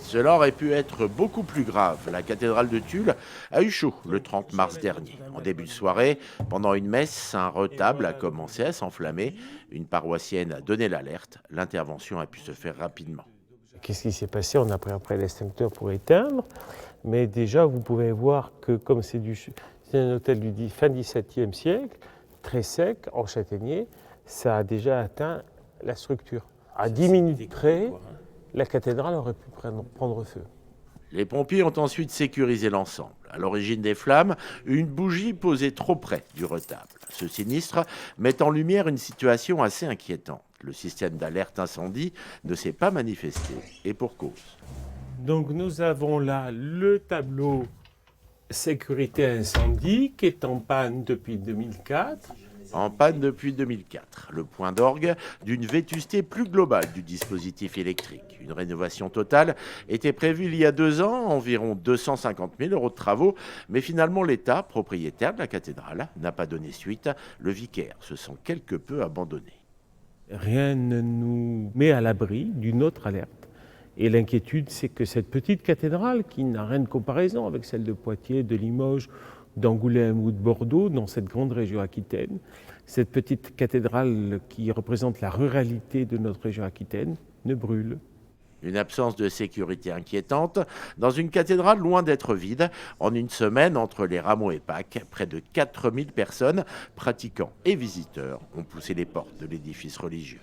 Cela aurait pu être beaucoup plus grave. La cathédrale de Tulle a eu chaud le 30 mars dernier. En début de soirée, pendant une messe, un retable a commencé à s'enflammer. Une paroissienne a donné l'alerte. L'intervention a pu se faire rapidement. Qu'est-ce qui s'est passé? On a pris après l'extincteur pour éteindre, mais déjà vous pouvez voir que comme c'est un hôtel du fin XVIIe siècle, très sec, en châtaignier, ça a déjà atteint la structure. À 10 minutes près, la cathédrale aurait pu prendre feu. Les pompiers ont ensuite sécurisé l'ensemble. À l'origine des flammes, une bougie posée trop près du retable. Ce sinistre met en lumière une situation assez inquiétante. Le système d'alerte incendie ne s'est pas manifesté, et pour cause. Donc nous avons là le tableau sécurité incendie qui est en panne depuis 2004. En panne depuis 2004, le point d'orgue d'une vétusté plus globale du dispositif électrique. Une rénovation totale était prévue il y a 2 ans, environ 250 000 € de travaux, mais finalement l'État, propriétaire de la cathédrale, n'a pas donné suite. Le vicaire se sent quelque peu abandonné. Rien ne nous met à l'abri d'une autre alerte. Et l'inquiétude, c'est que cette petite cathédrale, qui n'a rien de comparaison avec celle de Poitiers, de Limoges, d'Angoulême ou de Bordeaux, dans cette grande région aquitaine, cette petite cathédrale qui représente la ruralité de notre région aquitaine, ne brûle. Une absence de sécurité inquiétante dans une cathédrale loin d'être vide. En une semaine, entre les rameaux et Pâques, près de 4000 personnes, pratiquants et visiteurs, ont poussé les portes de l'édifice religieux.